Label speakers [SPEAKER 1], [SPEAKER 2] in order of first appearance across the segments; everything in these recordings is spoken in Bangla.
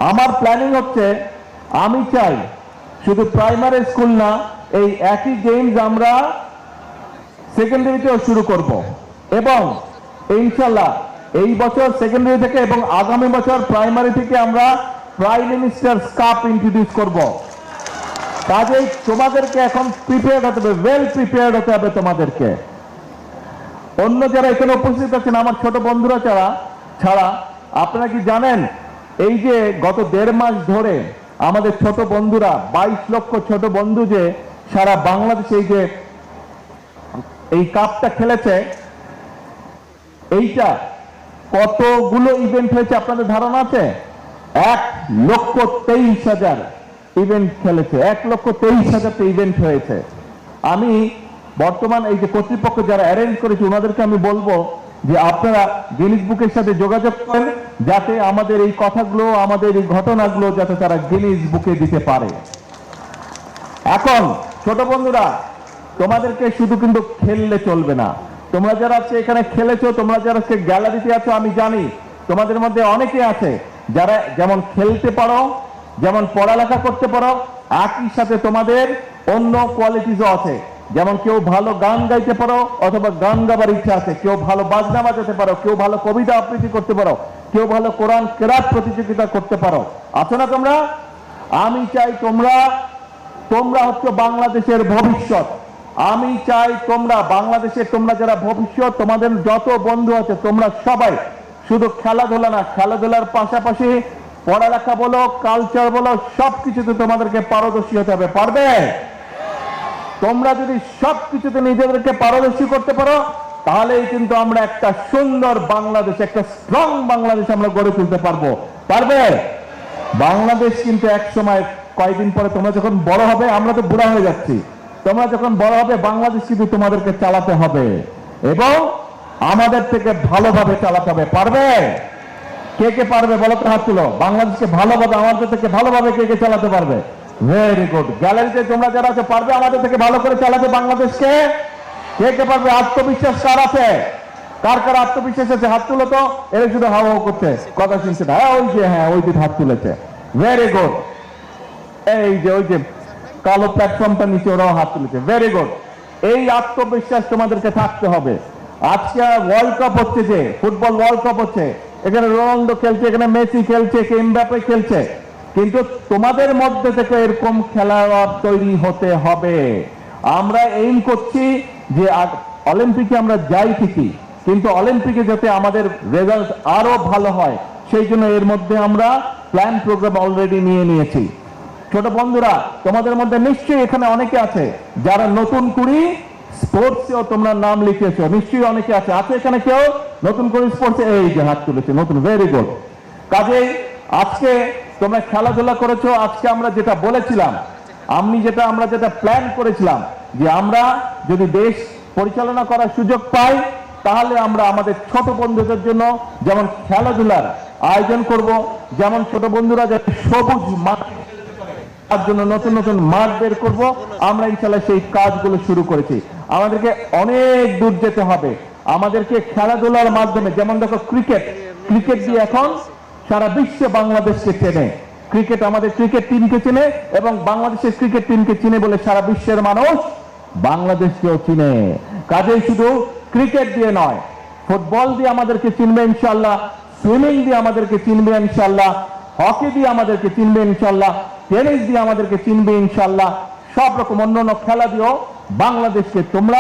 [SPEAKER 1] আমার প্ল্যানিং হচ্ছে, আমি চাই শুধু প্রাইমারি স্কুল না, এই একই গেমস আমরা সেকেন্ডারিতেও শুরু করব এবং ইনশাল্লাহ এই বছর সেকেন্ডারি থেকে এবং আগামী বছর প্রাইমারি থেকে আমরা প্রাইম মিনিস্টার্স কাপ ইন্ট্রোডিউস করব। কাজেই তোমাদেরকে এখন প্রিপেয়ার্ড হতে হবে, ওয়েল প্রিপেয়ার্ড হতে হবে তোমাদেরকে। অন্য যারা এখানে উপস্থিত আছেন আমার ছোট বন্ধুরা ছাড়া আপনারা কি জানেন, এই যে গত 1.5 মাস ধরে আমাদের ছোট বন্ধুরা 22 লক্ষ ছোট বন্ধু যে সারা বাংলাদেশে এই যে এই কাপটা খেলেছে, এইটা কতগুলো ইভেন্ট হয়েছে আপনাদের ধারণা আছে? 1,23,000 ইভেন্ট খেলেছে, 1,23,000 ইভেন্ট হয়েছে। আমি বর্তমান এই যে কর্তৃপক্ষ যারা অ্যারেঞ্জ করেছে ওনাদেরকে আমি বলবো যে আপনারা গিনিস বুকের সাথে যোগাযোগ করেন, যাতে আমাদের এই কথাগুলো, আমাদের এই ঘটনাগুলো যাতে তারা গিনিস বুকে দিতে পারে। এখন ছোট বন্ধুরা, তোমাদেরকে শুধু কিন্তু খেললে চলবে না। তোমরা যারা আজকে এখানে খেলেছো, তোমরা যারা আজকে গ্যালারিতে আছো, আমি জানি তোমাদের মধ্যে অনেকে আছে যারা যেমন খেলতে পারো, যেমন পড়ালেখা করতে পারো, একই সাথে তোমাদের অন্য কোয়ালিটিসও আছে। যেমন কেউ ভালো গান গাইতে পারো অথবা গান গাবার ইচ্ছা আছে, কেউ ভালো বাজনা বাজাতে পারো, কেউ ভালো কবিতা আবৃত্তি করতে পারো, কেউ ভালো কোরআন কেরাত প্রতিযোগিতা করতে পারো। আছো না তোমরা? আমি চাই তোমরা হচ্ছে বাংলাদেশের ভবিষ্যৎ। আমি চাই তোমরা বাংলাদেশের, তোমরা যারা ভবিষ্যৎ, তোমাদের যত বন্ধু আছে তোমরা সবাই শুধু খেলাধুলা না, খেলাধুলার পাশাপাশি পড়ালেখা বলো, কালচার বলো, সবকিছুতে তোমাদেরকে পারদর্শী হতে হবে। পারবে? তোমরা যদি সবকিছুতে নিজেদেরকে পারদর্শী করতে পারো তাহলেই কিন্তু আমরা একটা সুন্দর বাংলাদেশ, একটা স্ট্রং বাংলাদেশ আমরা গড়ে তুলতে পারবো। পারবে? বাংলাদেশ কিন্তু এক সময়, কয়েকদিন পরে তোমরা যখন বড় হবে, আমরা তো বুড়া হয়ে যাচ্ছি, তোমরা যখন বড় হবে বাংলাদেশ কিন্তু তোমাদেরকে চালাতে হবে এবং আমাদের থেকে ভালোভাবে চালাতে হবে। পারবে? কে কে পারবে বলো তো, হাত তুলো। বাংলাদেশকে ভালোভাবে, আমাদের থেকে ভালোভাবে কে কে চালাতে পারবে? Very good. গ্যালারিতে তোমরা যারা আছে, পারবে আমাদের থেকে ভালো করে চালাতে বাংলাদেশকে? কে কে পারবে? আত্মবিশ্বাস কার আছে? কার কার আত্মবিশ্বাস আছে হাত তুলো তো। এরা শুধু হাওয়া করছে, কথা শুনছে না। ওই যে হাত তুলেছে। Very good. এই যে ওই যে কালো প্ল্যাটফর্মটা নিচে ওরাও হাত তুলেছে। Very good. এই আত্মবিশ্বাস তোমাদেরকে থাকতে হবে। আজকে ওয়ার্ল্ড কাপ হচ্ছে, যে ফুটবল ওয়ার্ল্ড কাপ হচ্ছে, এখানে রোনাল্ডো খেলছে, এখানে মেসি খেলছে, এমবাপ্পে খেলছে, কিন্তু তোমাদের মধ্যে থেকে এরকম খেলোয়াড় তৈরি হতে হবে। আমরা এইম করছি যে অলিম্পিকে আমরা যাই ঠিকই, কিন্তু অলিম্পিকে যাতে আমাদের রেজাল্ট আরো ভালো হয় সেই জন্য এর মধ্যে আমরা প্ল্যান প্রোগ্রাম অলরেডি নিয়ে নিয়েছি। ছোট বন্ধুরা, তোমাদের মধ্যে নিশ্চয়ই এখানে অনেকে আছে যারা নতুন করে স্পোর্টসেও তোমরা নাম লিখেছো, নিশ্চয়ই অনেকে আছে এখানে কেউ নতুন করে স্পোর্টসে? এই যে হাত তুলেছে, নতুন। Very good. কাজেই আজকে তোমরা খেলাধুলা করেছো। আজকে আমরা যেটা বলেছিলাম, আমরা যেটা প্ল্যান করেছিলাম যে আমরা যদি দেশ পরিচালনা করার সুযোগ পাই তাহলে আমরা আমাদের ছোট বন্ধুদের জন্য যেমন খেলাধুলার আয়োজন করব, যেমন ছোট বন্ধুরা যাতে সবুজ মাঠ তার জন্য নতুন নতুন মাঠ বের করব। আমরা ইনশাআল্লাহ সেই কাজগুলো শুরু করেছি। আমাদেরকে অনেক দূর যেতে হবে। আমাদেরকে খেলাধুলার মাধ্যমে, যেমন দেখো ক্রিকেট দিয়ে এখন সারা বিশ্বে বাংলাদেশকে চেনে। ক্রিকেট আমাদের ক্রিকেট টিমকে চেনে এবং বাংলাদেশের ক্রিকেট টিমকে চিনে বলে সারা বিশ্বের মানুষ বাংলাদেশকেও চিনে। কাজেই শুধু ক্রিকেট দিয়ে নয়, ফুটবল দিয়ে আমাদেরকে চিনবে ইনশাআল্লাহ, সুইমিং দিয়ে আমাদেরকে চিনবে ইনশাআল্লাহ, হকি দিয়ে আমাদেরকে চিনবে ইনশাআল্লাহ, টেনিস দিয়ে আমাদেরকে চিনবে ইনশাআল্লাহ, সব রকম অন্যান্য খেলা দিয়েও বাংলাদেশকে তোমরা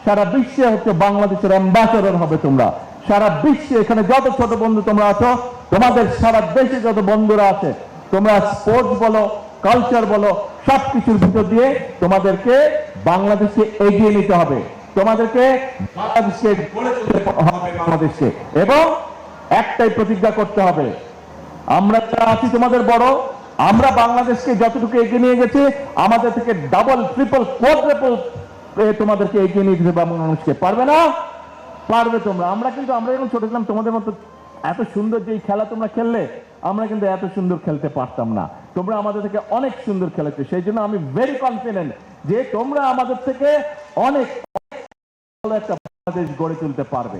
[SPEAKER 1] সারা বিশ্বে হচ্ছে বাংলাদেশের অ্যাম্বাসেডর হবে। তোমরা সারা বিশ্বে, এখানে যত ছোট বন্ধু তোমরা আছো, তোমাদের সারা দেশে যত বন্ধুরা আছে, তোমরা স্পোর্টস বলো, কালচার বলো, সবকিছুর ভিতর দিয়ে তোমাদেরকে বাংলাদেশকে এগিয়ে নিতে হবে। তোমাদেরকে বাংলাদেশকে গড়ে তুলতে হবে বাংলাদেশকে, এবং একটাই প্রতিজ্ঞা করতে হবে, আমরা যারা আছি তোমাদের বড়, আমরা বাংলাদেশকে যতটুকু এগিয়ে নিয়ে গেছি আমাদের থেকে ডাবল, ট্রিপল, কোয়াড্রাপল তোমাদেরকে এগিয়ে নিয়ে যেতে বাংলাদেশকে। পারবে না? পারবে তোমরা। আমরা যখন ছোট ছিলাম তোমাদের মতো এত সুন্দর যে খেলা তোমরা খেললে, আমরা কিন্তু এত সুন্দর খেলতে পারতাম না। তোমরা আমাদের থেকে অনেক সুন্দর খেলেছো, সেই জন্য আমি ভেরি কনফিডেন্ট যে তোমরা আমাদের থেকে অনেক ভালো একটা বাংলাদেশ গড়ে তুলতে পারবে।